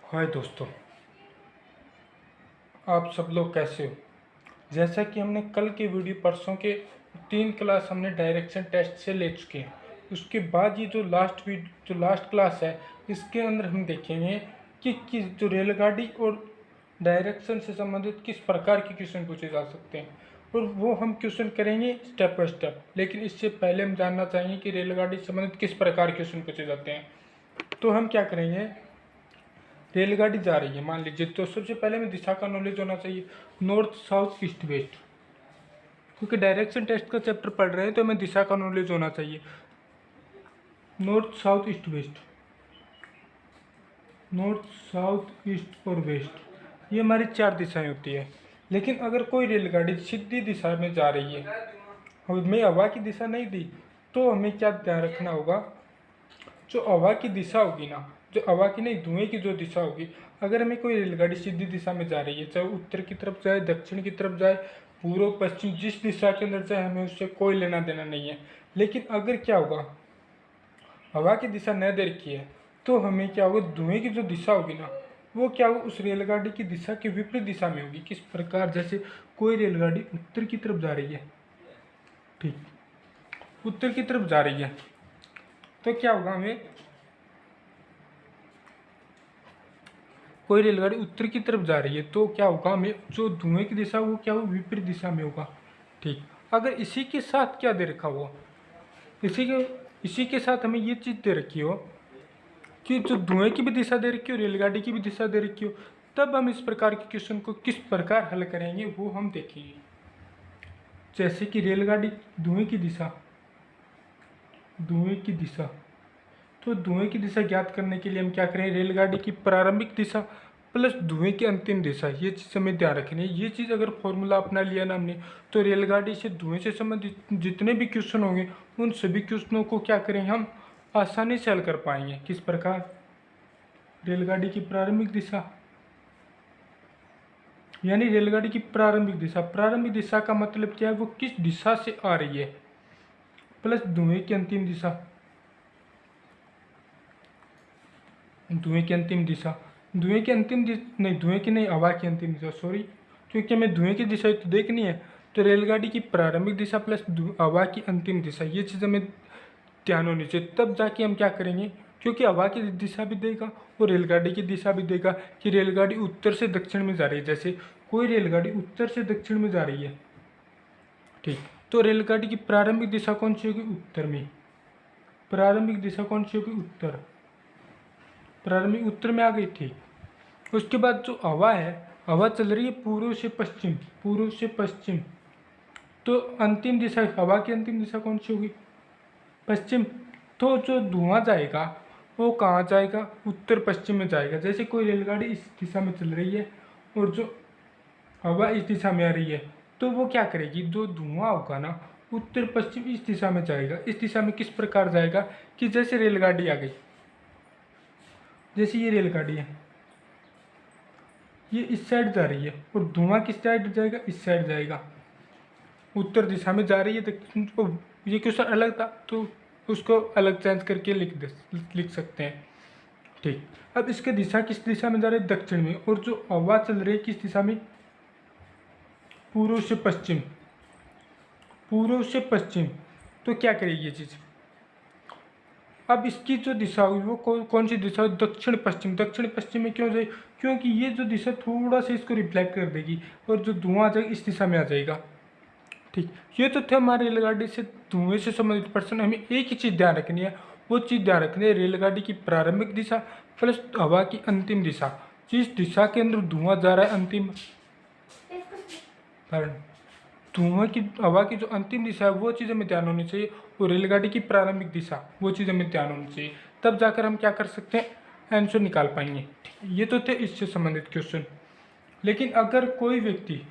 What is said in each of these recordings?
हाय दोस्तों, आप सब लोग कैसे हो। जैसा कि हमने कल के वीडियो परसों के 3 क्लास हमने डायरेक्शन टेस्ट से ले चुके हैं। उसके बाद ये जो लास्ट क्लास है, इसके अंदर हम देखेंगे कि किस जो रेलगाड़ी और डायरेक्शन से संबंधित किस प्रकार के क्वेश्चन पूछे जा सकते हैं, और वो हम क्वेश्चन करेंगे स्टेप बाय स्टेप। लेकिन इससे पहले हम जानना चाहेंगे कि रेलगाड़ी से संबंधित किस प्रकार के क्वेश्चन पूछे जाते हैं। तो हम क्या करेंगे, रेलगाड़ी जा रही है मान लीजिए, तो सबसे पहले हमें दिशा का नॉलेज होना चाहिए, नॉर्थ साउथ ईस्ट वेस्ट। क्योंकि डायरेक्शन टेस्ट का चैप्टर पढ़ रहे हैं तो हमें दिशा का नॉलेज होना चाहिए, north south east west, north south east और वेस्ट, ये हमारी 4 दिशाएं होती है। लेकिन अगर कोई रेलगाड़ी सीधी दिशा में जा रही है, हमें हवा की दिशा नहीं दी, तो हमें क्या ध्यान रखना होगा, जो हवा की दिशा होगी ना, जो हवा की नहीं धुएं की जो दिशा होगी, अगर हमें कोई रेलगाड़ी सीधी दिशा में जा रही है, चाहे उत्तर की तरफ जाए, दक्षिण की तरफ जाए, पूर्व पश्चिम, जिस दिशा के अंदर जाए, हमें उससे कोई लेना देना नहीं है। लेकिन अगर क्या होगा, हवा की दिशा न दे रखी है, तो हमें क्या होगा, धुएं की जो दिशा होगी ना, वो क्या होगा, उस रेलगाड़ी की दिशा के विपरीत दिशा में होगी। किस प्रकार, जैसे कोई रेलगाड़ी उत्तर की तरफ जा रही है, ठीक, उत्तर की तरफ जा रही है, तो क्या होगा, हमें कोई रेलगाड़ी उत्तर की तरफ जा रही है तो क्या होगा, हमें जो धुएं की दिशा वो क्या होगा, विपरीत दिशा में होगा। ठीक, अगर इसी के साथ क्या दे रखा हुआ, इसी के साथ हमें ये चीज़ दे रखी हो कि जो धुएं की भी दिशा दे रखी हो, रेलगाड़ी की भी दिशा दे रखी हो, तब हम इस प्रकार के क्वेश्चन को किस प्रकार हल करेंगे वो हम देखेंगे। जैसे कि रेलगाड़ी धुएं की दिशा, धुएं की दिशा, तो धुएं की दिशा ज्ञात करने के लिए हम क्या करें, रेलगाड़ी की प्रारंभिक दिशा प्लस धुएं की अंतिम दिशा, ये चीज़ हमें ध्यान रखनी है। ये चीज़ अगर फॉर्मूला अपना लिया ना हमने, तो रेलगाड़ी से धुएं से संबंधित जितने भी क्वेश्चन होंगे, उन सभी क्वेश्चनों को क्या करेंगे, हम आसानी से हल कर पाएंगे। किस प्रकार, रेलगाड़ी की प्रारंभिक दिशा, यानी रेलगाड़ी की प्रारंभिक दिशा का मतलब क्या है, वो किस दिशा से आ रही है, प्लस धुएं की अंतिम दिशा, धुएं की अंतिम दिशा, धुएं की अंतिम नहीं, धुएं की नहीं, हवा की अंतिम दिशा, सॉरी, क्योंकि हमें धुएं की दिशा तो देखनी है। तो रेलगाड़ी की प्रारंभिक दिशा प्लस हवा की अंतिम दिशा, ये चीज़ हमें ध्यान होनी चाहिए। तब जाके हम क्या करेंगे, क्योंकि हवा की दिशा भी देगा और रेलगाड़ी की दिशा भी देगा कि रेलगाड़ी उत्तर से दक्षिण में जा रही है। जैसे कोई रेलगाड़ी उत्तर से दक्षिण में जा रही है, ठीक, तो रेलगाड़ी की प्रारंभिक दिशा कौन सी होगी, उत्तर में। प्रारंभिक दिशा कौन सी होगी, उत्तर, प्रारंभिक उत्तर में आ गई, ठीक। उसके बाद जो हवा है, हवा चल रही है पूर्व से पश्चिम, पूर्व से पश्चिम, तो अंतिम दिशा, हवा की अंतिम दिशा कौन सी होगी, पश्चिम। तो जो धुआं जाएगा वो कहाँ जाएगा, उत्तर पश्चिम में जाएगा। जैसे कोई रेलगाड़ी इस दिशा में चल रही है और जो हवा इस दिशा में आ रही है, तो वो क्या करेगी, जो धुआं होगा ना, उत्तर पश्चिम इस दिशा में जाएगा। इस दिशा में किस प्रकार जाएगा कि जैसे रेलगाड़ी आ गई, जैसे ये रेलगाड़ी है, ये इस साइड जा रही है और धुआं किस साइड जाएगा, इस साइड जाएगा, उत्तर दिशा में जा रही है। तो ये क्वेश्चन अलग था तो उसको अलग चेंज करके लिख सकते हैं, ठीक। अब इसके दिशा किस दिशा में जा रही है, दक्षिण में, और जो हवा चल रही है किस दिशा में, पूर्व से पश्चिम, पूर्व से पश्चिम। तो क्या करेगी ये चीज़, अब इसकी जो दिशा हुई वो कौन सी दिशा, दक्षिण पश्चिम। दक्षिण पश्चिम में क्यों जाए, क्योंकि ये जो दिशा थोड़ा सा इसको रिफ्लेक्ट कर देगी और जो धुआं आ जाएगा इस दिशा में आ जाएगा, ठीक। ये तो थे हमारे रेलगाड़ी से धुएं से संबंधित प्रश्न। हमें एक ही चीज़ ध्यान रखनी है, वो चीज़ ध्यान रखनी है, रेलगाड़ी की प्रारंभिक दिशा प्लस हवा की अंतिम दिशा, जिस दिशा के अंदर धुआं जा रहा है, अंतिम कारण धुआं की, हवा की जो अंतिम दिशा है वो चीज़ हमें ध्यान होनी चाहिए, और रेलगाड़ी की प्रारंभिक दिशा वो चीज़ हमें ध्यान होनी चाहिए। तब जाकर हम क्या कर सकते हैं, आंसर निकाल पाएंगे। ये तो थे इससे संबंधित क्वेश्चन। लेकिन अगर कोई व्यक्ति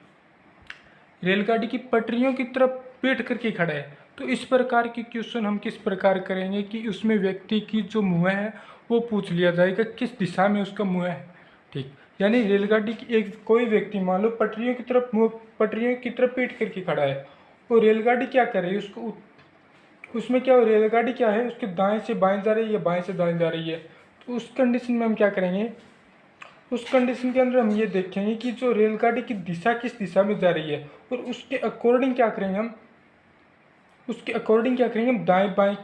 रेलगाड़ी की पटरियों की तरफ पेट करके खड़ा है, तो इस प्रकार के क्वेश्चन हम किस प्रकार करेंगे कि उसमें व्यक्ति की जो मुँह है वो पूछ लिया जाएगा किस दिशा में उसका मुँह है, ठीक। यानी रेलगाड़ी की एक कोई व्यक्ति मान लो पटरियों की तरफ पटरियों की तरफ पेट करके खड़ा है और रेलगाड़ी क्या कर रही है, उसको उसमें क्या हो, रेलगाड़ी क्या है, उसके दाएं से बाएं जा रही है या बाएं से दाएं जा रही है। तो उस कंडीशन में हम क्या करेंगे, उस कंडीशन के अंदर हम ये देखेंगे कि जो रेलगाड़ी की दिशा किस दिशा में जा रही है, और उसके अकॉर्डिंग क्या करेंगे हम दाएं बाएं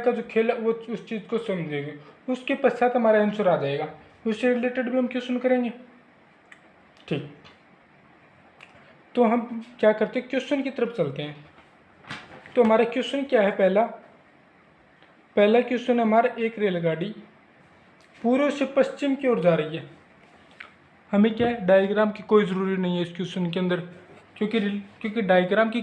का जो खेल है वो उस चीज़ को समझेंगे। उसके पश्चात हमारा आंसर आ जाएगा। उससे रिलेटेड भी हम क्वेश्चन करेंगे। ठीक, तो हम क्या करते हैं, क्वेश्चन की तरफ चलते हैं। तो हमारा क्वेश्चन क्या है, पहला क्वेश्चन हमारा, एक रेलगाड़ी पूर्व से पश्चिम की ओर जा रही है। हमें क्या है, डायग्राम की कोई ज़रूरी नहीं है इस क्वेश्चन के अंदर, क्योंकि डायग्राम की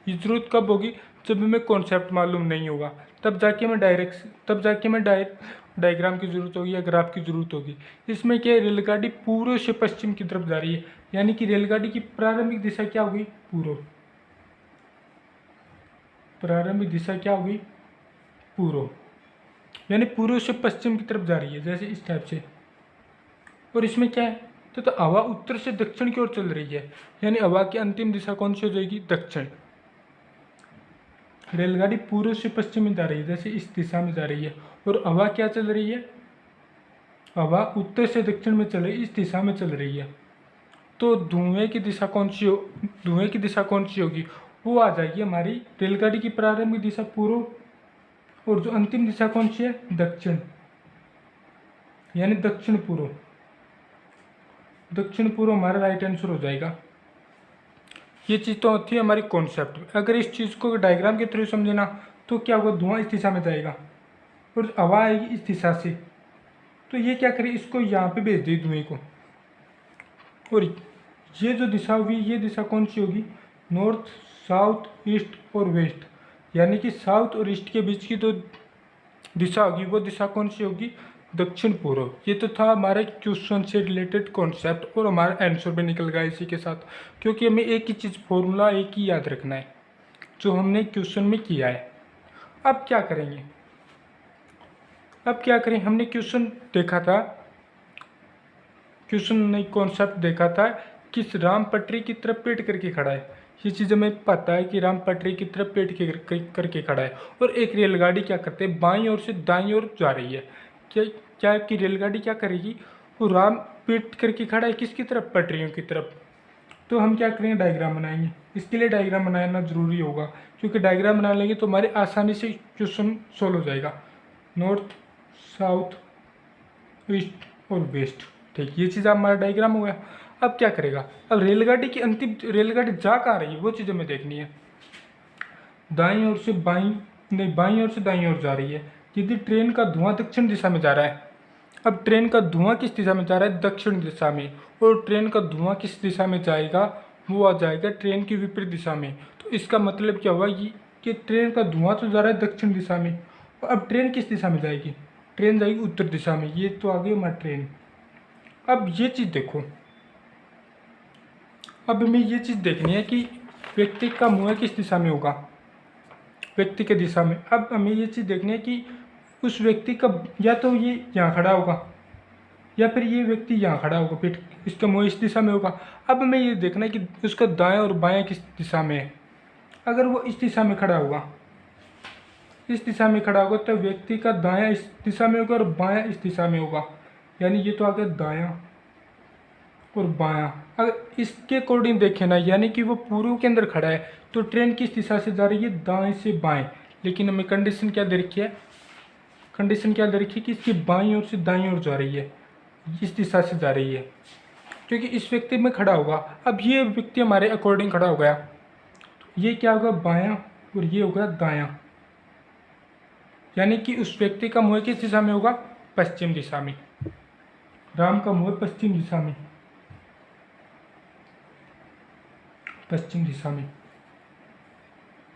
ज़रूरत कब होगी, जब हमें कॉन्सेप्ट मालूम नहीं होगा, तब जाके हमें डायग्राम की ज़रूरत होगी या ग्राफ की ज़रूरत होगी। इसमें क्या है, रेलगाड़ी पूर्व से पश्चिम की तरफ जा रही है, यानी कि रेलगाड़ी की प्रारंभिक दिशा क्या होगी, पूर्व, यानी पूर्व से पश्चिम की तरफ जा रही है, जैसे इस टाइप से। और इसमें क्या है, तो हवा उत्तर से दक्षिण की ओर चल रही है, यानी हवा की अंतिम दिशा कौन सी हो जाएगी, दक्षिण। रेलगाड़ी पूर्व से पश्चिम में जा रही है, जैसे इस दिशा में जा रही है, और हवा क्या चल रही है, हवा उत्तर से दक्षिण में चल रही है, इस दिशा में चल रही है। तो धुएं की दिशा कौन सी होगी, वो आ जाएगी हमारी रेलगाड़ी की प्रारंभिक दिशा पूर्व, और जो अंतिम दिशा कौन सी है, दक्षिण, यानी दक्षिण पूर्व हमारा राइट आंसर हो जाएगा। ये चीज़ तो होती है हमारी कॉन्सेप्ट। अगर इस चीज़ को डायग्राम के थ्रू समझे ना, तो क्या होगा, धुआं इस दिशा में जाएगा और हवा आएगी इस दिशा से। तो ये क्या करें, इसको यहाँ पे भेज दे धुएं को, और ये जो दिशा होगी, ये दिशा कौन सी होगी, नॉर्थ, साउथ, ईस्ट और वेस्ट, यानी कि साउथ और ईस्ट के बीच की जो दिशा होगी, वो दिशा कौन सी होगी, दक्षिण पूर्व। ये तो था हमारे क्वेश्चन से रिलेटेड कॉन्सेप्ट, और हमारा आंसर भी निकल गया इसी के साथ, क्योंकि हमें एक ही चीज़, फॉर्मूला एक ही याद रखना है जो हमने क्वेश्चन में किया है। अब क्या करें, हमने क्वेश्चन नहीं, कॉन्सेप्ट देखा था कि राम पटरी की तरफ पेट करके खड़ा है। ये चीज़ हमें पता है कि राम पटरी की तरफ पेट करके खड़ा है, और एक रेलगाड़ी क्या करते हैं, बाईं ओर से दाईं ओर जा रही है। क्या कि रेलगाड़ी क्या करेगी, वो राम पेट करके खड़ा है किसकी तरफ, पटरियों की तरफ। तो हम क्या करेंगे, डायग्राम बनाएंगे। इसके लिए डायग्राम बनाना जरूरी होगा, क्योंकि डायग्राम बना लेंगे तो हमारे आसानी से क्वेश्चन सोल्व हो जाएगा। नॉर्थ, साउथ, ईस्ट और वेस्ट, ठीक, ये चीज़ हमारा डायग्राम हो गया। अब क्या करेगा, अब रेलगाड़ी जा कहाँ रही है, वो चीज़ हमें देखनी है। बाईं ओर से दाईं ओर जा रही है। यदि ट्रेन का धुआं दक्षिण दिशा में जा रहा है, अब ट्रेन का धुआं किस दिशा में जा रहा है, दक्षिण दिशा में, और ट्रेन का धुआं किस दिशा में जाएगा, वो आ जाएगा ट्रेन की विपरीत दिशा में। तो इसका मतलब क्या हुआ, कि ट्रेन का धुआं तो जा रहा है दक्षिण दिशा में, और अब ट्रेन किस दिशा में जाएगी, ट्रेन जाएगी उत्तर दिशा में। ये तो आ गई हमारी ट्रेन। अब ये चीज़ देखो, अब हमें ये चीज़ देखनी है कि व्यक्ति का मुँह किस दिशा में होगा, व्यक्ति के दिशा में। अब हमें ये चीज़ देखनी है कि उस व्यक्ति का, या तो ये यहाँ खड़ा होगा, या फिर ये व्यक्ति यहाँ खड़ा होगा, पीठ, इसका मुँह इस दिशा में होगा। अब हमें ये देखना है कि उसका दायां और बायां किस दिशा में है। अगर वो इस दिशा में खड़ा होगा, तो व्यक्ति का दायां इस दिशा में होगा और बायां इस दिशा में होगा, यानी ये तो आ गया दायां और बायां। अगर इसके अकॉर्डिंग देखें ना, यानी कि वो पूर्व के अंदर खड़ा है, तो ट्रेन किस दिशा से जा रही है, दाएं से बाएं। लेकिन हमें कंडीशन क्या दे रखी है, कि इसकी बाईं ओर से दाईं ओर जा रही है, इस दिशा से जा रही है, क्योंकि इस व्यक्ति में खड़ा होगा। अब ये व्यक्ति हमारे अकॉर्डिंग खड़ा हो गया, तो ये क्या होगा, बायां, और ये होगा दायां, यानी कि उस व्यक्ति का मुँह किस दिशा में होगा, पश्चिम दिशा में। राम का मुँह पश्चिम दिशा में,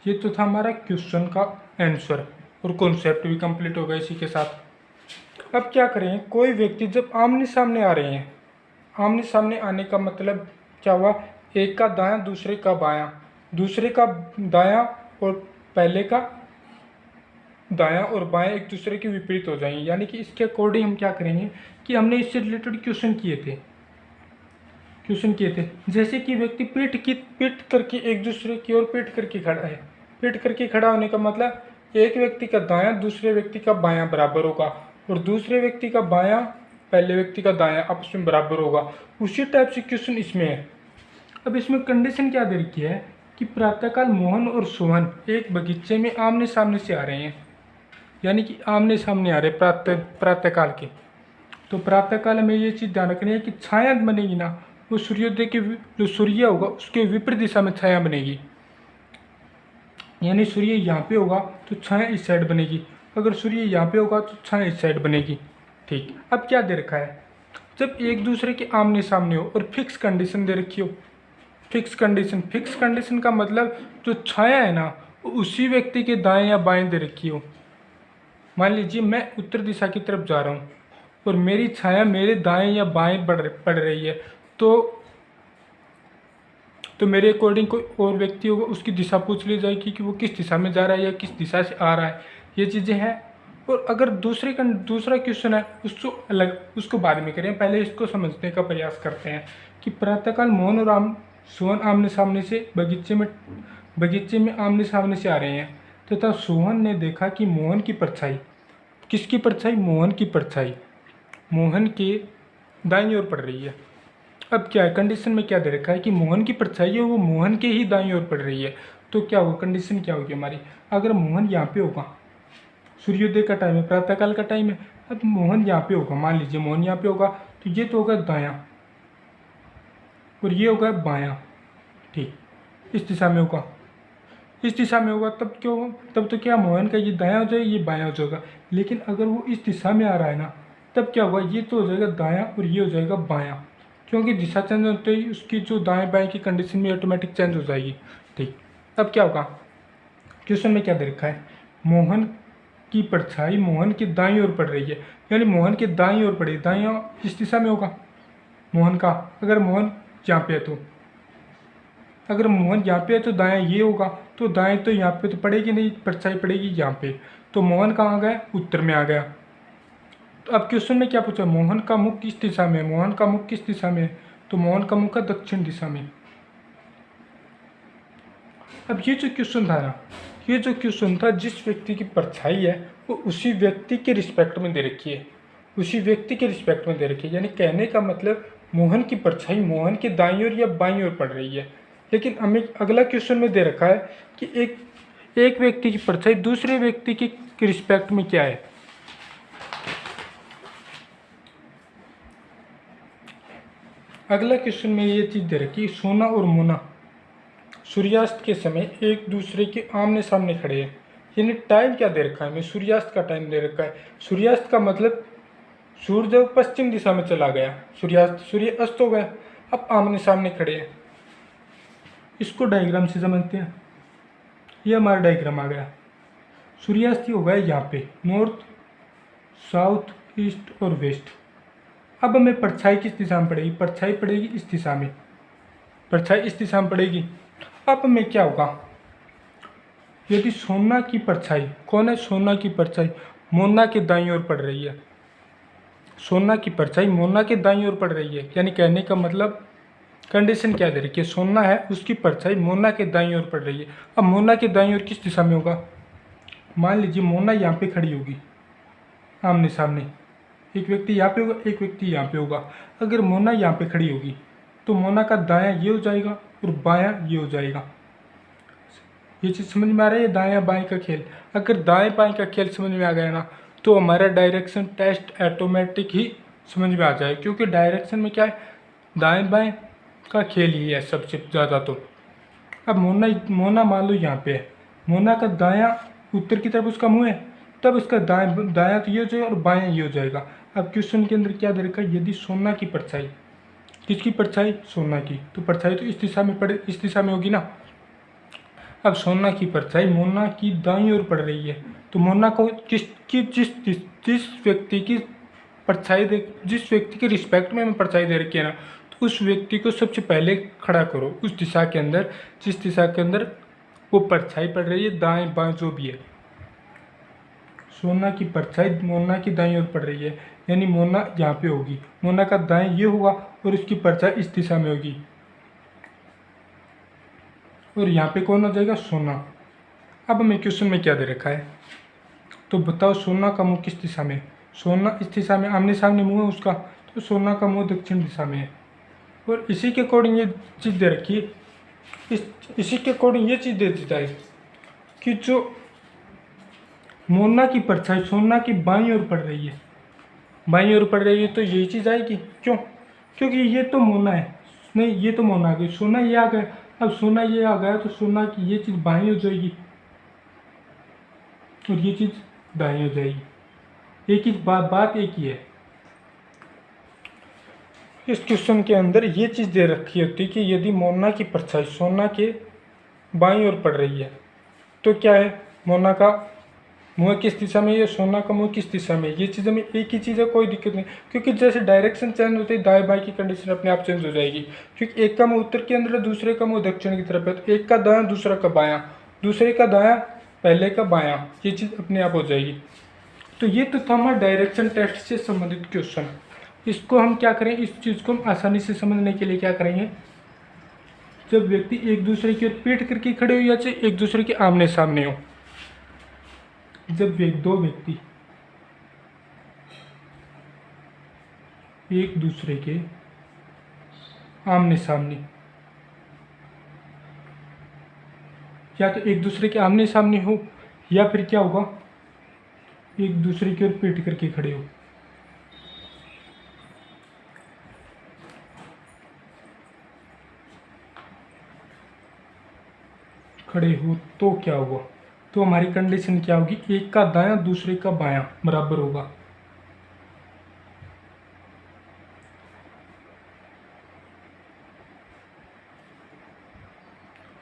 ये तो था हमारा क्वेश्चन का आंसर, और कॉन्सेप्ट भी कंप्लीट हो गया इसी के साथ। अब क्या करें, कोई व्यक्ति जब आमने सामने आ रहे हैं, आमने सामने आने का मतलब क्या हुआ, एक का दायां दूसरे का बायां, दूसरे का दायां और पहले का दायां और बायां एक दूसरे के विपरीत हो जाएंगे। यानी कि इसके अकॉर्डिंग हम क्या करेंगे कि हमने इससे रिलेटेड क्वेश्चन किए थे, जैसे कि व्यक्ति पीठ करके एक दूसरे की ओर पीठ करके खड़ा है। पीठ करके खड़ा होने का मतलब एक व्यक्ति का दायां दूसरे व्यक्ति का बायां बराबर होगा, और दूसरे व्यक्ति का बायां पहले व्यक्ति का दायां आपस में बराबर होगा। उसी टाइप से क्वेश्चन इसमें है। अब इसमें कंडीशन क्या दे रखी है कि प्रातःकाल मोहन और सोहन एक बगीचे में आमने सामने से आ रहे हैं, यानी कि आमने सामने आ रहे प्रातःकाल के। तो प्रातःकाल में ये चीज़ ध्यान रखनी है कि छाया बनेगी ना, वो सूर्योदय के जो सूर्य होगा उसके विपरीत दिशा में छाया बनेगी, यानी सूर्य यहाँ पे होगा तो छाया इस साइड बनेगी, अगर सूर्य यहाँ पे होगा तो छाया इस साइड बनेगी। ठीक, अब क्या दे रखा है, जब एक दूसरे के आमने सामने हो और फिक्स कंडीशन दे रखी हो। फिक्स कंडीशन का मतलब जो छाया है ना वो उसी व्यक्ति के दाएं या बाएं दे रखी हो। मान लीजिए मैं उत्तर दिशा की तरफ जा रहा हूँ और मेरी छाया मेरे दाएं या बाएं पड़ रही है, तो मेरे अकॉर्डिंग कोई और व्यक्ति होगा उसकी दिशा पूछ ली जाएगी कि वो किस दिशा में जा रहा है या किस दिशा से आ रहा है, ये चीज़ें हैं। और अगर दूसरा क्वेश्चन है उसको बाद में करें, पहले इसको समझने का प्रयास करते हैं कि प्रातःकाल मोहन और सोहन आमने सामने से बगीचे में आमने सामने से आ रहे हैं तथा सोहन ने देखा कि मोहन की परछाई, किसकी परछाई, मोहन की परछाई मोहन के दाईं ओर पड़ रही है। अब क्या है, कंडीशन में क्या दे रखा है कि मोहन की परछाई है वो मोहन के ही दाईं ओर पड़ रही है। तो क्या होगा, कंडीशन क्या होगी हमारी, अगर मोहन यहाँ पे होगा, सूर्योदय का टाइम है, प्रातःकाल का टाइम है, अब मोहन यहाँ पे होगा, मान लीजिए मोहन यहाँ पे होगा तो ये तो होगा दायां और ये होगा बायां। ठीक, इस दिशा में होगा, इस दिशा में होगा, तब तो क्या मोहन का ये दायां हो जाएगा, ये बायां हो जाएगा। लेकिन अगर वो इस दिशा में आ रहा है ना, तब क्या होगा, ये तो हो जाएगा दायां और ये हो जाएगा बायां, क्योंकि दिशा चेंज होते ही उसकी जो दाएं बाएं की कंडीशन भी ऑटोमेटिक चेंज हो जाएगी। ठीक, अब क्या होगा, क्वेश्चन में क्या दे रखा है, मोहन की परछाई मोहन की दाईं ओर पड़ रही है, यानी मोहन के दाईं ओर पड़ी, दाईं इस दिशा में होगा मोहन का, अगर मोहन यहाँ पे है तो, अगर मोहन यहाँ पे है तो दायां ये होगा, तो दाएं तो यहाँ पे तो पड़ेगी नहीं, परछाई पड़ेगी यहाँ पे, तो मोहन कहाँ गया, उत्तर में आ गया। तो अब क्वेश्चन में क्या पूछा, मोहन का मुख किस दिशा में है, मोहन का मुख किस दिशा में है, तो मोहन का मुख है दक्षिण दिशा में। अब ये जो क्वेश्चन था ना, ये जो क्वेश्चन था जिस व्यक्ति की परछाई है वो उसी व्यक्ति के रिस्पेक्ट में दे रखी है, उसी व्यक्ति के रिस्पेक्ट में दे रखी है, यानी कहने का मतलब मोहन की परछाई मोहन के दाईं ओर या बाईं ओर पड़ रही है। लेकिन हमें अगला क्वेश्चन में दे रखा है कि एक व्यक्ति की परछाई दूसरे व्यक्ति के रिस्पेक्ट में क्या है। अगला क्वेश्चन में ये चीज़ दे रखी है, सोना और मोना सूर्यास्त के समय एक दूसरे के आमने सामने खड़े हैं, यानी टाइम क्या दे रखा है हमें, सूर्यास्त का टाइम दे रखा है। सूर्यास्त का मतलब सूर्य पश्चिम दिशा में चला गया, सूर्य अस्त हो गया, अब आमने सामने खड़े हैं। इसको डायग्राम से समझते हैं, ये हमारा डायग्राम आ गया, सूर्यास्त हो गया यहाँ पे, नॉर्थ साउथ ईस्ट और वेस्ट। अब हमें परछाई किस दिशा में पड़ेगी, परछाई पड़ेगी इस दिशा में, परछाई इस दिशा में पड़ेगी। अब हमें क्या होगा, यदि सोना की परछाई, कौन है, सोना की परछाई मोना के दाईं ओर पड़ रही है, सोना की परछाई मोना के दाईं ओर पड़ रही है, यानी कहने का मतलब कंडीशन क्या दे रही है, सोना है उसकी परछाई मोना के दाईं ओर पड़ रही है। अब मोना के दाईं ओर किस दिशा में होगा, मान लीजिए मोना यहाँ पे खड़ी होगी आमने सामने, एक व्यक्ति यहाँ पे होगा एक व्यक्ति यहाँ पे होगा। अगर मोना यहाँ पे खड़ी होगी तो मोना का दायां ये हो जाएगा और बायां ये हो जाएगा। ये चीज़ समझ में आ रही है, दायां बाएं का खेल। अगर दाएं बाएं का खेल समझ में आ गया ना तो हमारा डायरेक्शन टेस्ट ऑटोमेटिक ही समझ में आ जाए, क्योंकि डायरेक्शन में क्या है, दाएं बाएं का खेल ही है सबसे ज़्यादा। तो अब मोना मान लो यहाँ पे है, मोना का दायां उत्तर की तरफ उसका मुँह है, तब उसका दायां तो ये हो जाएगा और बायां ये हो जाएगा। अब क्वेश्चन के अंदर क्या दे रखा है, यदि सोना की परछाई, किसकी परछाई, सोना की, तो परछाई तो इस दिशा में इस दिशा में होगी ना। अब सोना की परछाई मोना की दाईं ओर पड़ रही है, तो मोना को जिस व्यक्ति की परछाई जिस व्यक्ति के रिस्पेक्ट में हमें परछाई दे रखी है ना, तो उस व्यक्ति को सबसे पहले खड़ा करो उस दिशा के अंदर जिस दिशा के अंदर वो परछाई पड़ रही है, दाएं बाएं जो भी है। सोना की परछाई मोना की दाईं ओर पड़ रही है, यानी मोना यहाँ पे होगी, मोना का दाएं ये होगा और उसकी परछाई इस दिशा में होगी, और यहाँ पे कौन हो जाएगा, सोना। अब हमें क्वेश्चन में क्या दे रखा है, तो बताओ सोना का मुख किस दिशा में, सोना इस दिशा में, आमने सामने मुंह है उसका, तो सोना का मुंह दक्षिण दिशा में है। और इसी के अकॉर्डिंग ये चीज़ दे रखी है, इसी के अकॉर्डिंग ये चीज़ दे देता है कि जो मोना की परछाई सोना की बाईं ओर पड़ रही है, बाईं ओर पड़ रही है, तो यही चीज़ आएगी। क्यों? क्योंकि ये तो मोना है, नहीं ये तो मोना आ गई, सोना ये आ गया, अब सोना ये आ गया तो सोना की ये चीज़ बाईं हो जाएगी और ये चीज़ दाईं हो जाएगी। एक ही बात एक ही है। इस क्वेश्चन के अंदर ये चीज़ दे रखी होती है कि यदि मोना की परछाई सोना के बाईं ओर पड़ रही है तो क्या है, मोना का मुँह किस दिशा में है, सोना का मुँह किस दिशा में है, ये चीज़ में एक ही चीज़ है, कोई दिक्कत नहीं। क्योंकि जैसे डायरेक्शन चेंज होती है दाएं बाएं की कंडीशन अपने आप चेंज हो जाएगी। क्योंकि एक का मुँह उत्तर के अंदर है, दूसरे का मुँह दक्षिण की तरफ है, तो एक का दायां दूसरा का बायां, दूसरे का दायां पहले का बायां, ये चीज़ अपने आप हो जाएगी। तो ये तो था हमारा डायरेक्शन टेस्ट से संबंधित क्वेश्चन। इसको हम क्या करें, इस चीज़ को हम आसानी से समझने के लिए क्या करेंगे, जब व्यक्ति एक दूसरे की ओर पीठ करके खड़े हो या चाहे एक दूसरे के आमने सामने हो, जब दो व्यक्ति एक दूसरे के आमने सामने, या तो एक दूसरे के आमने सामने हो या फिर क्या होगा, एक दूसरे की ओर पीठ करके खड़े हो, तो क्या होगा, तो हमारी कंडीशन क्या होगी, एक का दायां दूसरे का बायां बराबर होगा।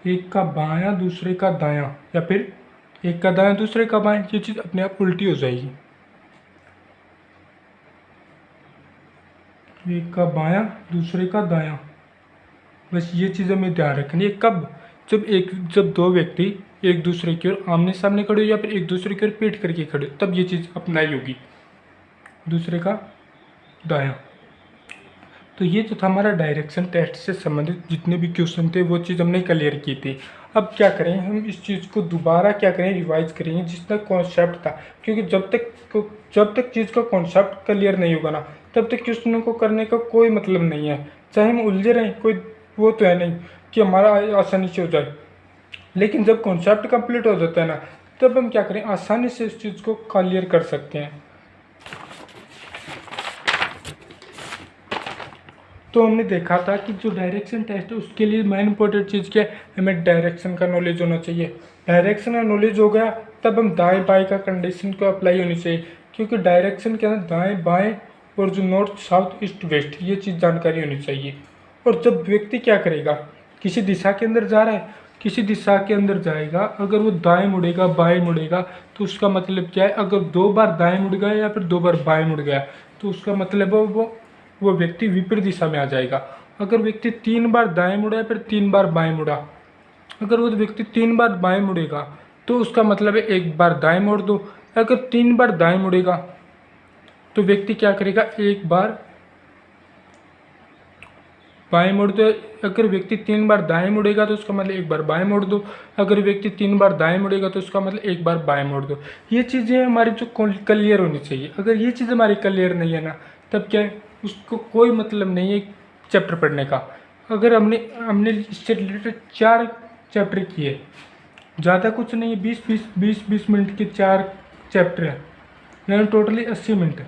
एक का बायां दूसरे का दायां, या फिर एक का दायां दूसरे का बायां, ये चीज़ अपने आप उल्टी हो जाएगी। एक का बायां दूसरे का दायां, बस ये चीज़ हमें ध्यान रखनी है। कब? जब दो व्यक्ति एक दूसरे की ओर आमने सामने खड़े हो या फिर एक दूसरे की ओर पीठ करके खड़े हो, तब ये चीज़ अपनाई होगी, दूसरे का दायां। तो ये जो था हमारा डायरेक्शन टेस्ट से संबंधित जितने भी क्वेश्चन थे वो चीज़ हमने क्लियर की थी। अब क्या करें, हम इस चीज़ को दोबारा क्या करें, रिवाइज करेंगे जितना कॉन्सेप्ट था। क्योंकि जब तक चीज़ का कॉन्सेप्ट क्लियर नहीं होगा ना, तब तक क्वेश्चनों को करने का कोई मतलब नहीं है। चाहे हम उलझे रहें, कोई वो तो है नहीं कि हमारा आसानी से हो जाए। लेकिन जब कॉन्सेप्ट कंप्लीट हो जाता है ना, तब हम क्या करें, आसानी से इस चीज़ को क्लियर कर सकते हैं। तो हमने देखा था कि जो डायरेक्शन टेस्ट है उसके लिए मेन इंपॉर्टेंट चीज़ क्या है, हमें डायरेक्शन का नॉलेज होना चाहिए। डायरेक्शन का नॉलेज हो गया तब हम दाएं बाएं का कंडीशन को अप्लाई होनी चाहिए। क्योंकि डायरेक्शन के अंदर दाएं बाएं और जो नॉर्थ साउथ ईस्ट वेस्ट ये चीज़ जानकारी होनी चाहिए। और जब व्यक्ति क्या करेगा, किसी दिशा के अंदर जा रहा है, किसी दिशा के अंदर जाएगा, अगर वो दाएं मुड़ेगा बाएं मुड़ेगा तो उसका मतलब क्या है, अगर 2 बार दाएं मुड़ गया या फिर 2 बार बाएं मुड़ गया तो उसका मतलब है वो व्यक्ति विपरीत दिशा में आ जाएगा। अगर व्यक्ति 3 बार दाएं मुड़ा या फिर 3 बार बाएं मुड़ा, अगर वो व्यक्ति 3 बार बाएं मुड़ेगा तो उसका मतलब है 1 बार दाएं मोड़ दो। अगर 3 बार दाएं मुड़ेगा तो व्यक्ति क्या करेगा, 1 बार बाएं मोड़ दो। अगर व्यक्ति 3 बार दाएं मुड़ेगा तो उसका मतलब 1 बार बाएं मोड़ दो। अगर व्यक्ति 3 बार दाएं मुड़ेगा तो उसका मतलब 1 बार बाएं मोड़ दो। ये चीज़ें हमारी जो क्लियर होनी चाहिए। अगर ये चीज़ हमारी क्लियर नहीं है ना, तब क्या है, उसको कोई मतलब नहीं है चैप्टर पढ़ने का। अगर हमने इससे रिलेटेड 4 चैप्टर किए, ज़्यादा कुछ नहीं है, 20 मिनट के 4 चैप्टर हैं, यानी टोटली 80 मिनट है।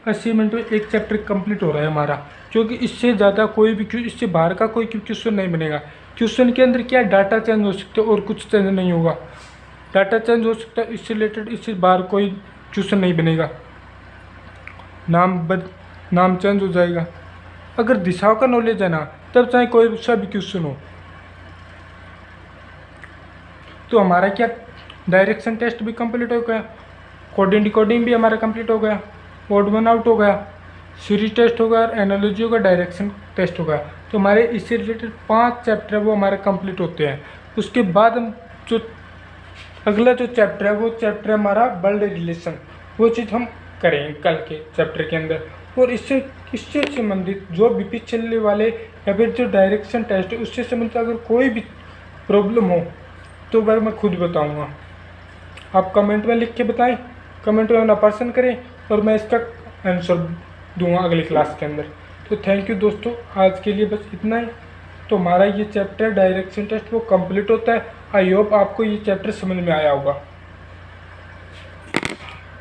80 मिनट में एक चैप्टर कंप्लीट हो रहा है हमारा। क्योंकि इससे ज़्यादा इससे बाहर का कोई क्वेश्चन नहीं बनेगा। क्वेश्चन के अंदर क्या डाटा चेंज हो सकता है और कुछ चेंज नहीं होगा। डाटा चेंज हो सकता है, इससे रिलेटेड इससे बाहर कोई क्वेश्चन नहीं बनेगा। नाम चेंज हो जाएगा। अगर दिशाओं का नॉलेज है ना, तब चाहे कोई सा भी क्वेश्चन हो। तो हमारा क्या डायरेक्शन टेस्ट भी कंप्लीट हो गया, कोडिंग डिकोडिंग भी हमारा कंप्लीट हो गया, ओड वन आउट हो गया, सीरीज टेस्ट हो गया और एनालॉजी होगा, डायरेक्शन टेस्ट हो गया। तो हमारे इससे रिलेटेड 5 चैप्टर है वो हमारे कंप्लीट होते हैं। उसके बाद हम जो अगला जो चैप्टर है वो चैप्टर है हमारा वर्ल्ड रिलेशन। वो चीज़ हम करेंगे कल के चैप्टर के अंदर। और इससे संबंधित जो भी पिछले वाले या फिर जो डायरेक्शन टेस्ट है उससे संबंधित अगर कोई भी प्रॉब्लम हो तो वह मैं खुद बताऊंगा। आप कमेंट में लिख के बताएं, कमेंट में अपना पर्सन करें और मैं इसका आंसर दूंगा अगली क्लास के अंदर। तो थैंक यू दोस्तों, आज के लिए बस इतना ही। तो हमारा ये चैप्टर डायरेक्शन टेस्ट वो कंप्लीट होता है। आई होप आपको ये चैप्टर समझ में आया होगा।